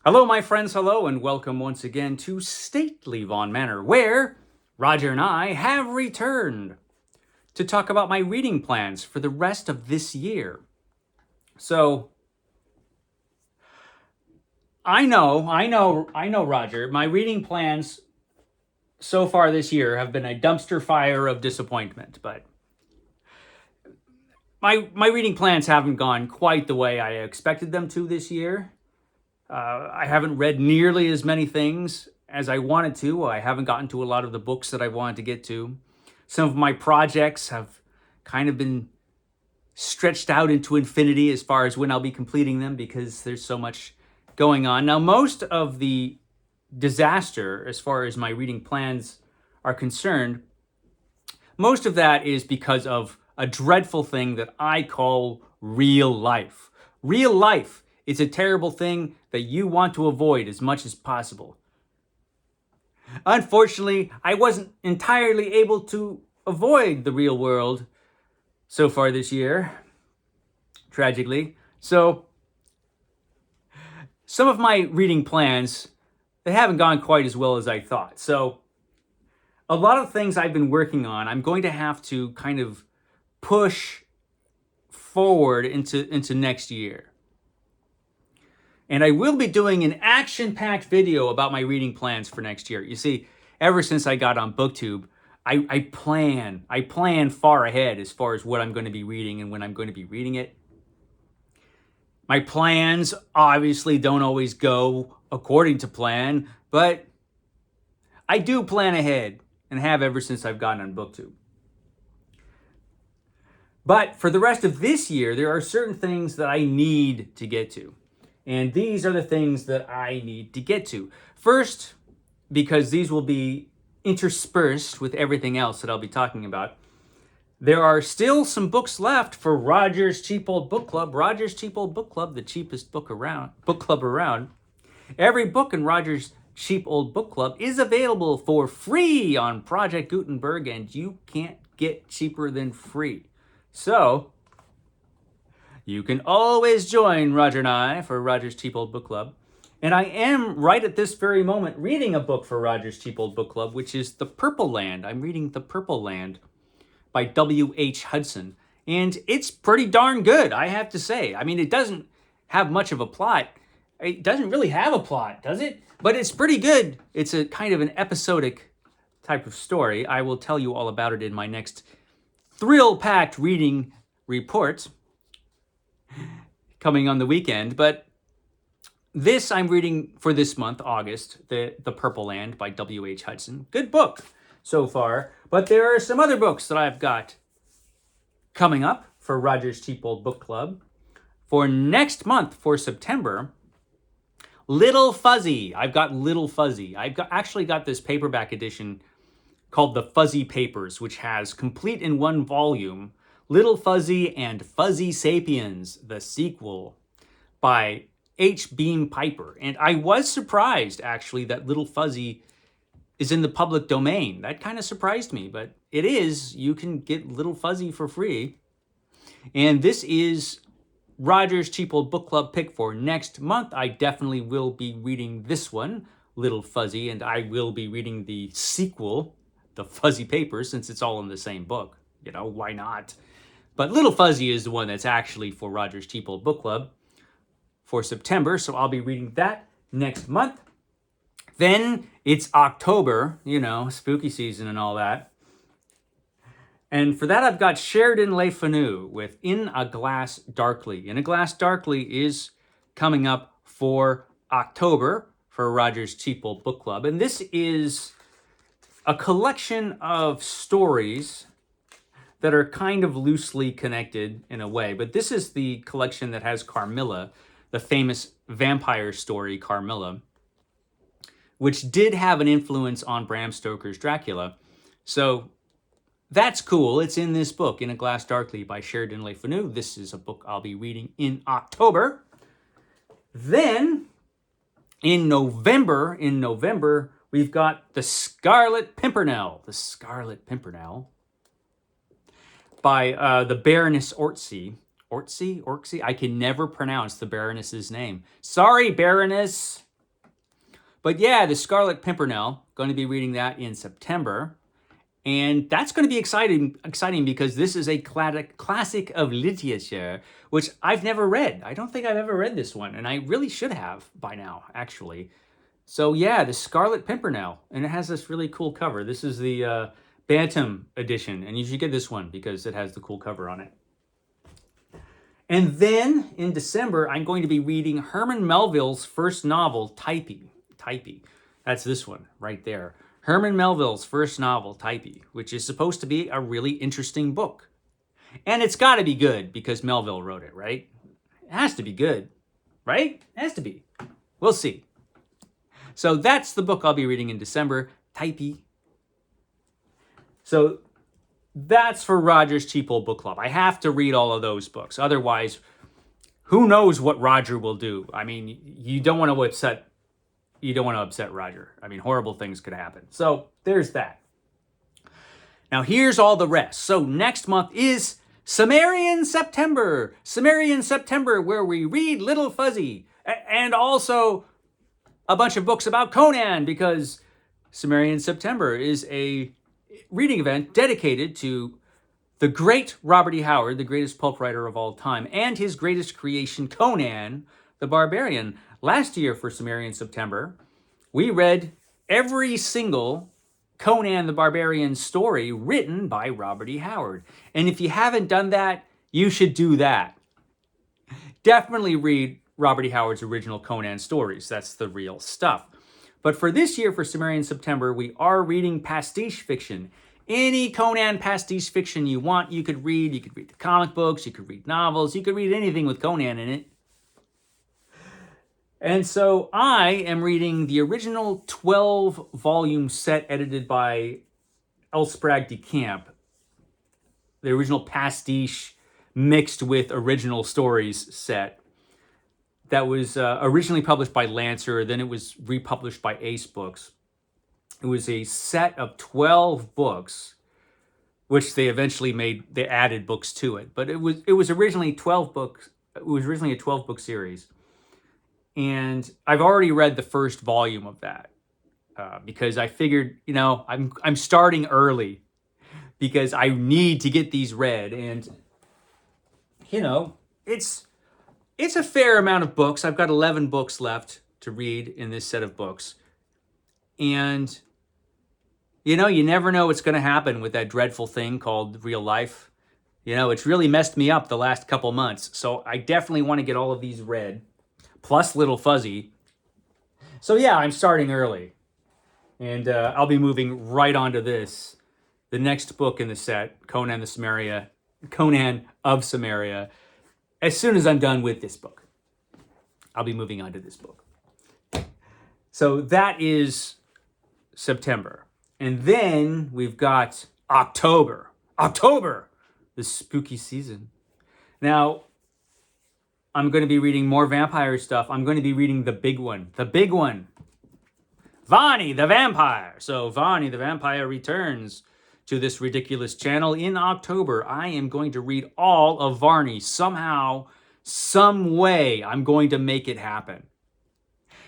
Hello, my friends, hello, and welcome once again to stately Vaughan Manor, where Roger and I have returned to talk about my reading plans for the rest of this year. So, I know, Roger, my reading plans so far this year have been a dumpster fire of disappointment, but my reading plans haven't gone quite the way I expected them to this year. I haven't read nearly as many things as I wanted to. I haven't gotten to a lot of the books that I wanted to get to. Some of my projects have kind of been stretched out into infinity as far as when I'll be completing them because there's so much going on. Now, most of the disaster, as far as my reading plans are concerned, most of that is because of a dreadful thing that I call real life. Real life is a terrible thing that you want to avoid as much as possible. Unfortunately, I wasn't entirely able to avoid the real world so far this year, tragically. So, some of my reading plans, they haven't gone quite as well as I thought. So, a lot of things I've been working on, I'm going to have to kind of push forward into next year. And I will be doing an action-packed video about my reading plans for next year. You see, ever since I got on BookTube, I plan far ahead as far as what I'm going to be reading and when I'm going to be reading it. My plans obviously don't always go according to plan, but I do plan ahead and have ever since I've gotten on BookTube. But for the rest of this year, there are certain things that I need to get to. And these are the things that I need to get to. First, because these will be interspersed with everything else that I'll be talking about, there are still some books left for Roger's Cheap Old Book Club. Roger's Cheap Old Book Club, the cheapest book club around. Every book in Roger's Cheap Old Book Club is available for free on Project Gutenberg, and you can't get cheaper than free. So, you can always join Roger and I for Roger's Cheap Old Book Club. And I am, right at this very moment, reading a book for Roger's Cheap Old Book Club, which is The Purple Land. I'm reading The Purple Land by W.H. Hudson. And it's pretty darn good, I have to say. I mean, it doesn't have much of a plot. It doesn't really have a plot, does it? But it's pretty good. It's a kind of an episodic type of story. I will tell you all about it in my next thrill-packed reading report coming on the weekend. But this I'm reading for this month, August, The Purple Land by W.H. Hudson. Good book so far. But there are some other books that I've got coming up for Roger's Cheap Old Book Club. For next month, for September, Little Fuzzy. I've got Little Fuzzy. Actually got this paperback edition called The Fuzzy Papers, which has complete in one volume Little Fuzzy and Fuzzy Sapiens, the sequel by H. Beam Piper. And I was surprised, actually, that Little Fuzzy is in the public domain. That kind of surprised me, but it is. You can get Little Fuzzy for free. And this is Roger's Cheap Old Book Club pick for next month. I definitely will be reading this one, Little Fuzzy, and I will be reading the sequel, The Fuzzy Papers, since it's all in the same book. You know, why not? But Little Fuzzy is the one that's actually for Roger's Cheap Old Book Club for September, so I'll be reading that next month. Then it's October, you know, spooky season and all that. And for that, I've got Sheridan Le Fanu with In a Glass Darkly. In a Glass Darkly is coming up for October for Roger's Cheap Old Book Club. And this is a collection of stories that are kind of loosely connected in a way. But this is the collection that has Carmilla, the famous vampire story Carmilla, which did have an influence on Bram Stoker's Dracula. So that's cool. It's in this book, In a Glass Darkly by Sheridan Le Fanu. This is a book I'll be reading in October. Then, in November, we've got The Scarlet Pimpernel. The Scarlet Pimpernel by the Baroness Orczy. Orczy? I can never pronounce the Baroness's name. Sorry, Baroness. But yeah, the Scarlet Pimpernel, going to be reading that in September. And that's going to be exciting because this is a classic of literature, which I've never read. I don't think I've ever read this one, and I really should have by now, actually. So yeah, the Scarlet Pimpernel, and it has this really cool cover. This is the Bantam edition, and you should get this one because it has the cool cover on it. And then in December, I'm going to be reading Herman Melville's first novel, Typee. That's this one right there. Herman Melville's first novel, Typee, which is supposed to be a really interesting book. And it's got to be good because Melville wrote it, right? It has to be good, right? It has to be. We'll see. So that's the book I'll be reading in December, Typee. So that's for Roger's Cheap Old Book Club. I have to read all of those books. Otherwise, who knows what Roger will do? I mean, you don't want to upset Roger. I mean, horrible things could happen. So there's that. Now here's all the rest. So next month is Cimmerian September. Cimmerian September, where we read Little Fuzzy. And also a bunch of books about Conan, because Cimmerian September is a reading event dedicated to the great Robert E. Howard, the greatest pulp writer of all time, and his greatest creation, Conan the Barbarian. Last year for Cimmerian September, we read every single Conan the Barbarian story written by Robert E. Howard. And if you haven't done that, you should do that. Definitely read Robert E. Howard's original Conan stories. That's the real stuff. But for this year, for Cimmerian September, we are reading pastiche fiction. Any Conan pastiche fiction you want, you could read. You could read the comic books, you could read novels, you could read anything with Conan in it. And so I am reading the original 12-volume set edited by L. Sprague de Camp, the original pastiche mixed with original stories set that was originally published by Lancer, then it was republished by Ace Books. It was a set of 12 books, which they eventually they added books to it. But it was originally 12 books. It was originally a 12-book series. And I've already read the first volume of that because I figured, I'm starting early because I need to get these read. And, it's a fair amount of books. I've got 11 books left to read in this set of books. And, you never know what's going to happen with that dreadful thing called real life. It's really messed me up the last couple months. So I definitely want to get all of these read, plus Little Fuzzy. So yeah, I'm starting early. And I'll be moving right on to this. The next book in the set, Conan of Cimmeria. As soon as I'm done with this book, I'll be moving on to this book. So that is September. And then we've got October, the spooky season. Now, I'm going to be reading more vampire stuff. I'm going to be reading the big one, Vonnie the Vampire. So Vonnie the Vampire returns to this ridiculous channel in October. I am going to read all of Varney somehow, some way. I'm going to make it happen.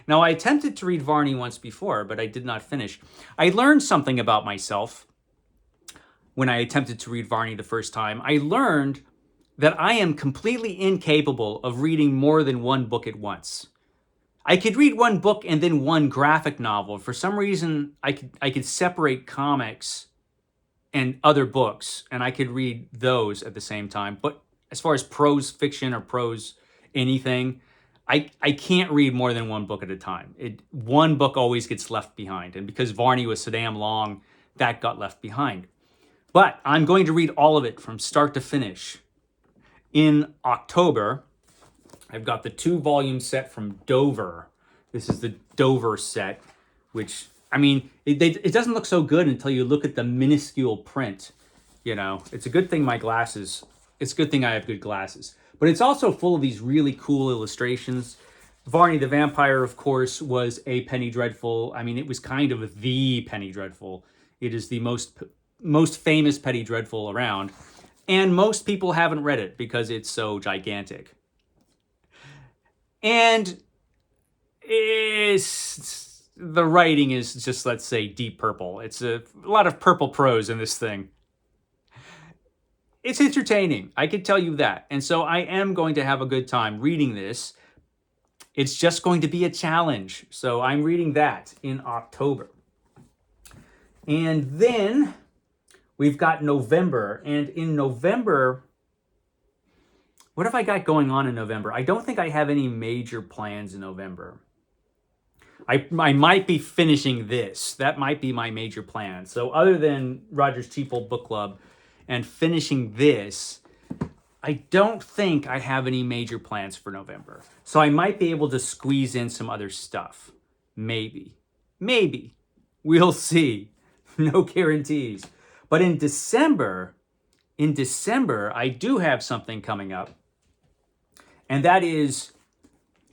Now, I attempted to read Varney once before, but I did not finish. I learned something about myself when I attempted to read Varney the first time. I learned that I am completely incapable of reading more than one book at once. I could read one book and then one graphic novel. For some reason, I could separate comics and other books, and I could read those at the same time. But as far as prose fiction or prose anything, I can't read more than one book at a time. One book always gets left behind. And because Varney was so damn long, that got left behind. But I'm going to read all of it from start to finish. In October, I've got the 2-volume set from Dover. This is the Dover set, which, it doesn't look so good until you look at the minuscule print. It's a good thing it's a good thing I have good glasses. But it's also full of these really cool illustrations. Vonnie the Vampire, of course, was a Penny Dreadful. It was kind of the Penny Dreadful. It is the most famous Penny Dreadful around. And most people haven't read it because it's so gigantic. And it's the writing is just, let's say, deep purple. It's a lot of purple prose in this thing. It's entertaining, I can tell you that. And so I am going to have a good time reading this. It's just going to be a challenge. So I'm reading that in October. And then we've got November. And in November, what have I got going on in November? I don't think I have any major plans in November. I might be finishing this. That might be my major plan. So other than Roger's Teeple Book Club and finishing this, I don't think I have any major plans for November. So I might be able to squeeze in some other stuff. Maybe. We'll see. No guarantees. But in December, I do have something coming up. And that is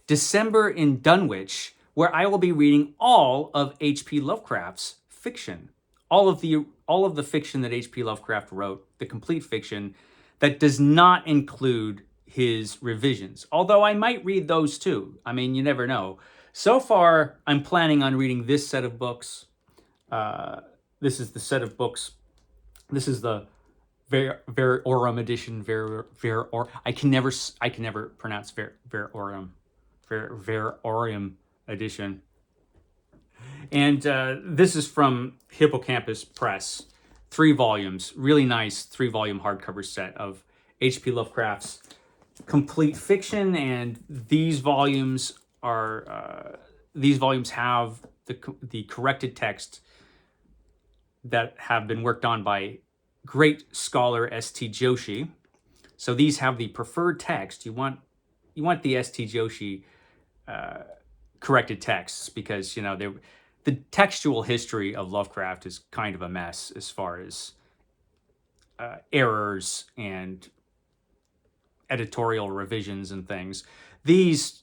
December in Dunwich, where I will be reading all of H.P. Lovecraft's fiction. All of the fiction that H.P. Lovecraft wrote, the complete fiction, that does not include his revisions. Although I might read those too. I mean, you never know. So far, I'm planning on reading this set of books. This is the set of books. This is the Verorum edition. I can never pronounce Verorum. Verorum edition. And this is from Hippocampus Press. 3 volumes, really nice 3-volume hardcover set of H.P. Lovecraft's complete fiction, and these volumes have the corrected text that have been worked on by great scholar S.T. Joshi. So these have the preferred text. You want the S.T. Joshi corrected texts, because the textual history of Lovecraft is kind of a mess as far as errors and editorial revisions and things. These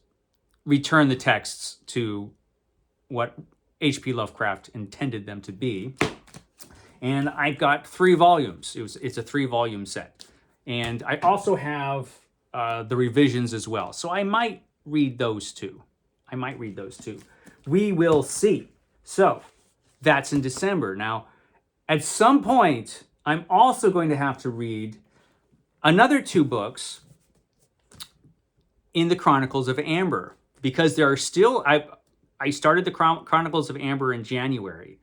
return the texts to what H.P. Lovecraft intended them to be. And I've got 3 volumes. It's a 3-volume set. And I also have the revisions as well. So I might read those too. We will see. So that's in December. Now, at some point, I'm also going to have to read another 2 books in the Chronicles of Amber, because there are still, I started the Chronicles of Amber in January,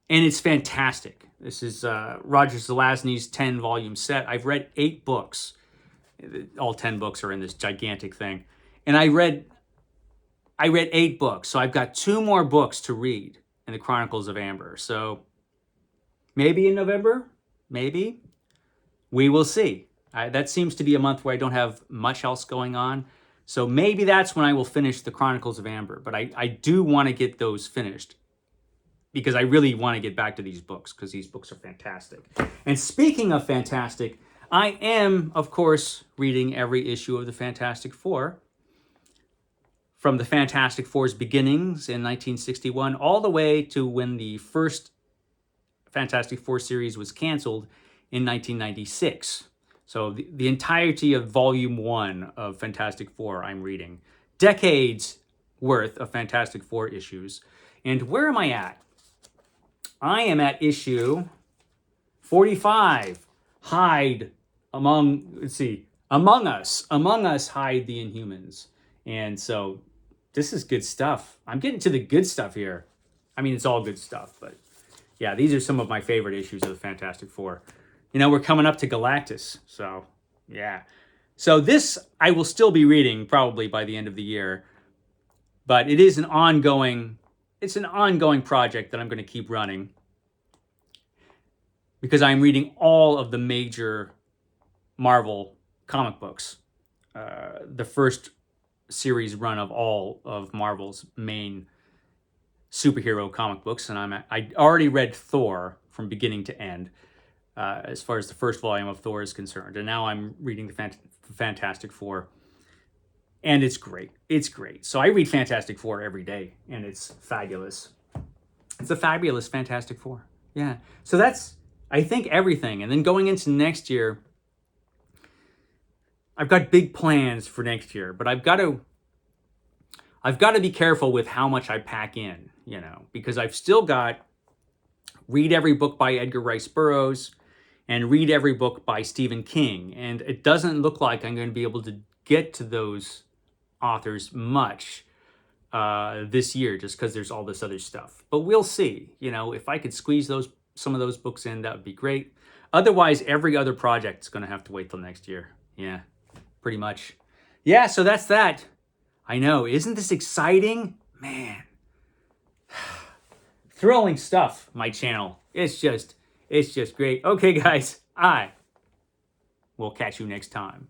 and it's fantastic. This is Roger Zelazny's 10-volume set. I've read 8 books. All 10 books are in this gigantic thing. And I read 8 books, so I've got 2 more books to read in the Chronicles of Amber. So maybe in November, maybe. We will see. That seems to be a month where I don't have much else going on. So maybe that's when I will finish the Chronicles of Amber. But I do want to get those finished, because I really want to get back to these books, because these books are fantastic. And speaking of fantastic, I am, of course, reading every issue of the Fantastic Four. From the Fantastic Four's beginnings in 1961 all the way to when the first Fantastic Four series was canceled in 1996. So the entirety of Volume 1 of Fantastic Four I'm reading. Decades worth of Fantastic Four issues. And where am I at? I am at issue 45. Among Us hide the Inhumans. And so this is good stuff. I'm getting to the good stuff here. I mean, it's all good stuff, but yeah, these are some of my favorite issues of the Fantastic Four. We're coming up to Galactus, so yeah. So this I will still be reading probably by the end of the year, but it is an ongoing project that I'm going to keep running, because I'm reading all of the major Marvel comic books. The first series run of all of Marvel's main superhero comic books, and I already read Thor from beginning to end, as far as the first volume of Thor is concerned, and now I'm reading the Fantastic Four, and it's great. So I read Fantastic Four every day, and it's fabulous. It's a fabulous Fantastic Four. Yeah. So that's, I think, everything. And then going into next year, I've got big plans for next year, but I've got I've got to be careful with how much I pack in, you know, because I've still got read every book by Edgar Rice Burroughs and read every book by Stephen King. And it doesn't look like I'm going to be able to get to those authors much this year, just because there's all this other stuff. But we'll see. You know, if I could squeeze some of those books in, that would be great. Otherwise, every other project is going to have to wait till next year. Yeah, pretty much. Yeah, so that's that. I know. Isn't this exciting? Man. Thrilling stuff, my channel. It's just great. Okay, guys, I will catch you next time.